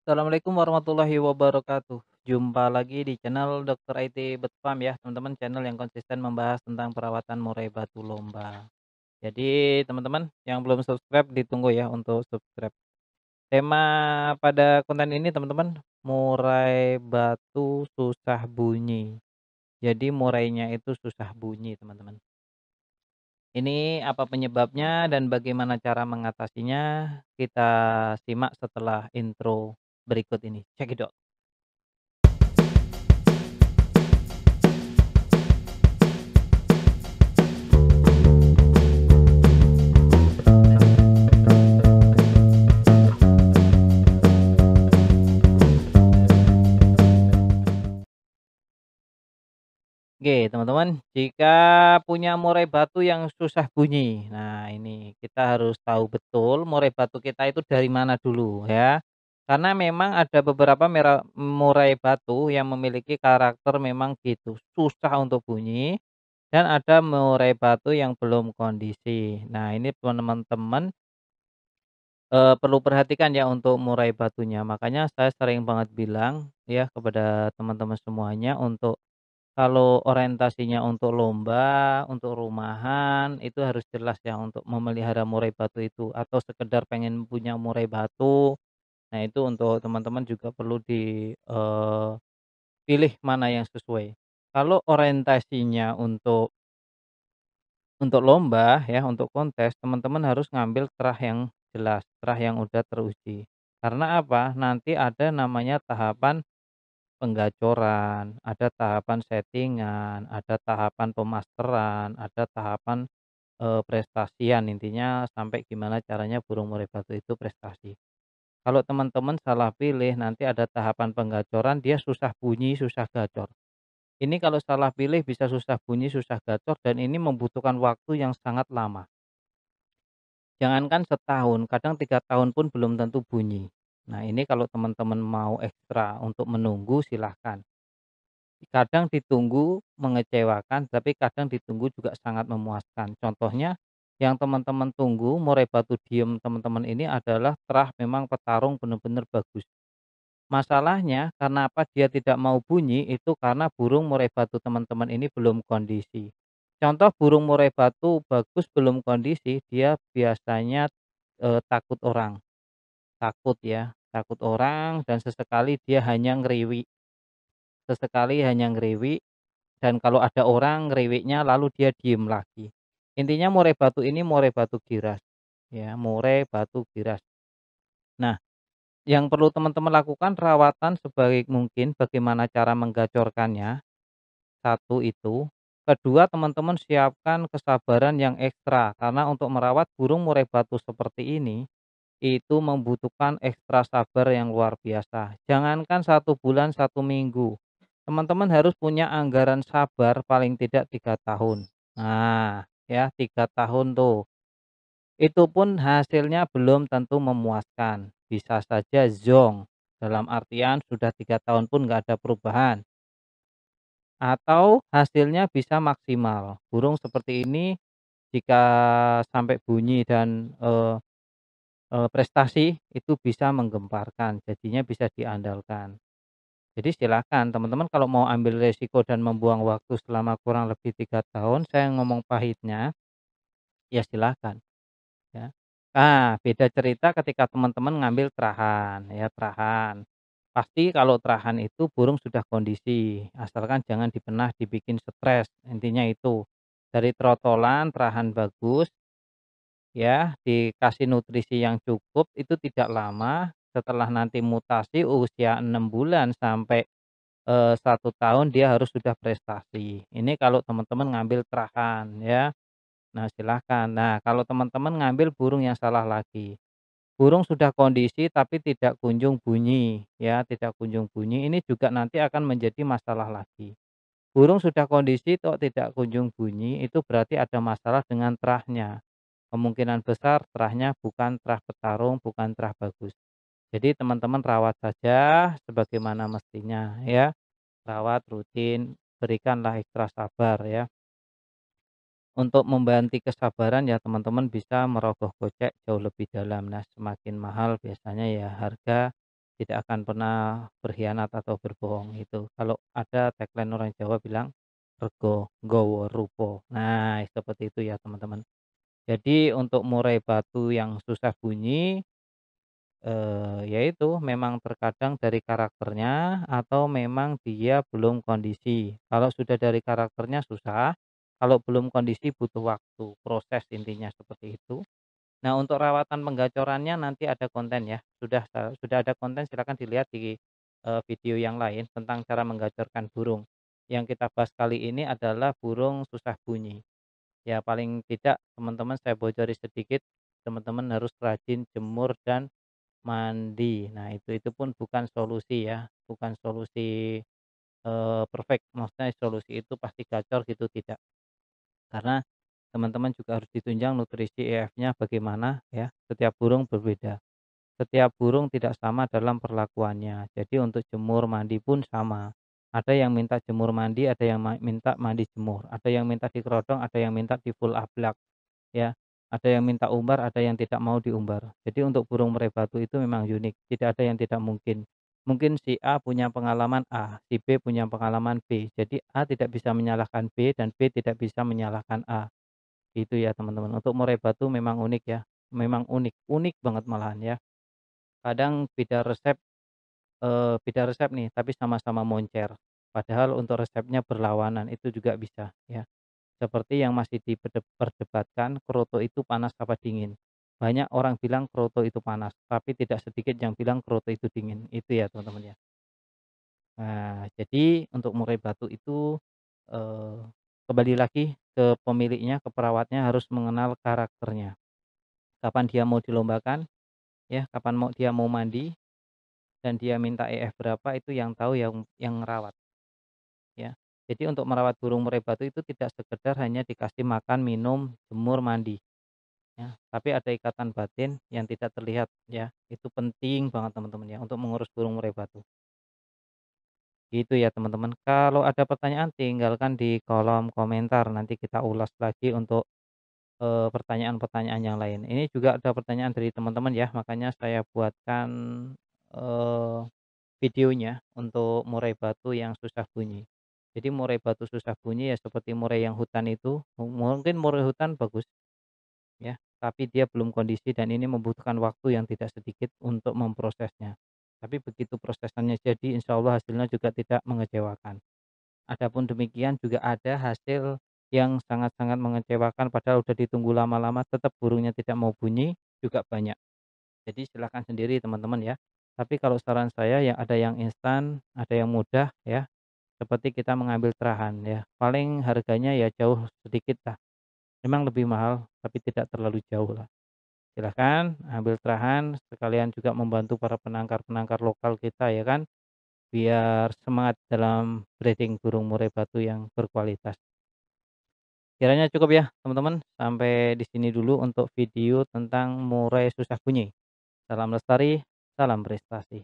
Assalamualaikum warahmatullahi wabarakatuh. Jumpa lagi di channel Dokter IT Betfam ya, teman-teman, channel yang konsisten membahas tentang perawatan murai batu lomba. Jadi teman-teman yang belum subscribe ditunggu ya untuk subscribe. Tema pada konten ini teman-teman, murai batu susah bunyi. Jadi murainya itu susah bunyi teman-teman. Ini apa penyebabnya dan bagaimana cara mengatasinya? Kita simak setelah intro berikut ini. Check it out. Oke, teman-teman, jika punya murai batu yang susah bunyi, nah ini kita harus tahu betul murai batu kita itu dari mana dulu ya. Karena memang ada beberapa murai batu yang memiliki karakter memang gitu, susah untuk bunyi dan ada murai batu yang belum kondisi. Nah, ini teman-teman perlu perhatikan ya untuk murai batunya. Makanya saya sering banget bilang ya kepada teman-teman semuanya untuk kalau orientasinya untuk lomba, untuk rumahan, itu harus jelas ya untuk memelihara murai batu itu atau sekedar pengen punya murai batu. Nah, itu untuk teman-teman juga perlu pilih mana yang sesuai. Kalau orientasinya untuk lomba ya, untuk kontes, teman-teman harus ngambil terah yang jelas, terah yang udah teruji. Karena apa? Nanti ada namanya tahapan penggacoran, ada tahapan settingan, ada tahapan pemasteran, ada tahapan, prestasian, intinya sampai gimana caranya burung murai batu itu prestasi. Kalau teman-teman salah pilih nanti ada tahapan penggacoran dia susah bunyi, susah gacor. Ini kalau salah pilih bisa susah bunyi, susah gacor dan ini membutuhkan waktu yang sangat lama. Jangankan setahun, kadang 3 tahun pun belum tentu bunyi. Nah, ini kalau teman-teman mau ekstra untuk menunggu silahkan. Kadang ditunggu mengecewakan, tapi kadang ditunggu juga sangat memuaskan. Contohnya, yang teman-teman tunggu murai batu diem teman-teman ini adalah terah memang petarung benar-benar bagus. Masalahnya karena apa dia tidak mau bunyi itu karena burung murai batu teman-teman ini belum kondisi. Contoh burung murai batu bagus belum kondisi, dia biasanya takut orang, takut ya, takut orang dan sesekali dia hanya ngeriwi, sesekali hanya ngeriwi. Dan kalau ada orang ngeriwiknya lalu dia diem lagi. Intinya murai batu ini murai batu giras, ya, murai batu giras. Nah, yang perlu teman-teman lakukan rawatan sebaik mungkin bagaimana cara menggacorkannya, satu itu. Kedua, teman-teman siapkan kesabaran yang ekstra karena untuk merawat burung murai batu seperti ini, itu membutuhkan ekstra sabar yang luar biasa. Jangankan 1 bulan, 1 minggu. Teman-teman harus punya anggaran sabar paling tidak 3 tahun. Nah, ya 3 tahun tuh. Itu pun hasilnya belum tentu memuaskan. Bisa saja zonk. Dalam artian sudah 3 tahun pun nggak ada perubahan. Atau hasilnya bisa maksimal. Burung seperti ini jika sampai bunyi dan prestasi itu bisa menggemparkan, jadinya bisa diandalkan. Jadi silakan teman-teman kalau mau ambil resiko dan membuang waktu selama kurang lebih 3 tahun, saya ngomong pahitnya, ya silakan, ya. Nah, beda cerita ketika teman-teman ngambil terahan, ya terahan. Pasti kalau terahan itu burung sudah kondisi, asalkan jangan dibikin stres, intinya itu. Dari trotolan, terahan bagus, ya, dikasih nutrisi yang cukup itu tidak lama, setelah nanti mutasi usia 6 bulan sampai 1 tahun dia harus sudah prestasi. Ini kalau teman-teman ngambil terahan ya. Nah, silahkan. Nah, kalau teman-teman ngambil burung yang salah lagi. Burung sudah kondisi tapi tidak kunjung bunyi ya, tidak kunjung bunyi ini juga nanti akan menjadi masalah lagi. Burung sudah kondisi kok tidak kunjung bunyi, itu berarti ada masalah dengan terahnya. Kemungkinan besar terahnya bukan terah petarung, bukan terah bagus. Jadi teman-teman rawat saja sebagaimana mestinya ya. Rawat rutin, berikanlah ekstra sabar ya. Untuk membantu kesabaran ya teman-teman bisa merogoh kocek jauh lebih dalam. Nah, semakin mahal biasanya ya harga, tidak akan pernah berkhianat atau berbohong itu. Kalau ada tagline orang Jawa bilang, "Rego nggawa rupa." Nah, seperti itu ya teman-teman. Jadi untuk murai batu yang susah bunyi, ya itu memang terkadang dari karakternya atau memang dia belum kondisi. Kalau sudah dari karakternya susah, kalau belum kondisi butuh waktu, proses intinya seperti itu. Nah, untuk rawatan penggacorannya nanti ada konten ya, sudah ada konten silakan dilihat di, video yang lain tentang cara menggacorkan burung. Yang kita bahas kali ini adalah burung susah bunyi. Ya paling tidak teman-teman saya bocori sedikit, teman-teman harus rajin jemur dan mandi. Nah, itu pun bukan solusi ya, bukan solusi, perfect, maksudnya solusi itu pasti gacor gitu, tidak. Karena teman-teman juga harus ditunjang nutrisi EF-nya bagaimana ya, setiap burung berbeda. Setiap burung tidak sama dalam perlakuannya. Jadi untuk jemur mandi pun sama. Ada yang minta jemur mandi, ada yang minta mandi jemur, ada yang minta dikerodong, ada yang minta di full ablak ya. Ada yang minta umbar, ada yang tidak mau diumbar. Jadi untuk burung murai batu itu memang unik, tidak ada yang tidak mungkin. Mungkin si A punya pengalaman A, si B punya pengalaman B. Jadi A tidak bisa menyalahkan B dan B tidak bisa menyalahkan A. Itu ya teman-teman. Untuk murai batu memang unik ya, memang unik, unik banget malahan ya. Kadang beda resep nih, tapi sama-sama moncer. Padahal untuk resepnya berlawanan, itu juga bisa ya. Seperti yang masih diperdebatkan, kroto itu panas apa dingin. Banyak orang bilang kroto itu panas, tapi tidak sedikit yang bilang kroto itu dingin. Itu ya teman-teman ya. Nah, jadi untuk murai batu itu, eee, kembali lagi ke pemiliknya, ke perawatnya harus mengenal karakternya. Kapan dia mau dilombakan, ya, kapan dia mau mandi, dan dia minta EF berapa itu yang tahu yang ngerawat, ya. Jadi untuk merawat burung murai batu itu tidak sekedar hanya dikasih makan, minum, jemur, mandi, ya, tapi ada ikatan batin yang tidak terlihat, ya. Itu penting banget teman-teman ya untuk mengurus burung murai batu. Gitu ya teman-teman. Kalau ada pertanyaan tinggalkan di kolom komentar, nanti kita ulas lagi untuk, pertanyaan-pertanyaan yang lain. Ini juga ada pertanyaan dari teman-teman ya, makanya saya buatkan, eee, videonya untuk murai batu yang susah bunyi. Jadi murai batu susah bunyi ya seperti murai yang hutan itu, mungkin murai hutan bagus ya, tapi dia belum kondisi dan ini membutuhkan waktu yang tidak sedikit untuk memprosesnya. Tapi begitu prosesannya jadi, insya Allah hasilnya juga tidak mengecewakan. Adapun demikian juga ada hasil yang sangat-sangat mengecewakan padahal udah ditunggu lama-lama tetap burungnya tidak mau bunyi, juga banyak. Jadi silakan sendiri teman-teman ya. Tapi kalau saran saya yang ada yang instan, ada yang mudah ya, seperti kita mengambil terahan ya. Paling harganya ya jauh sedikit lah. Memang lebih mahal tapi tidak terlalu jauh lah. Silahkan ambil terahan sekalian juga membantu para penangkar-penangkar lokal kita ya kan, biar semangat dalam breeding burung murai batu yang berkualitas. Kiranya cukup ya teman-teman, sampai di sini dulu untuk video tentang murai susah bunyi. Salam lestari, salam prestasi.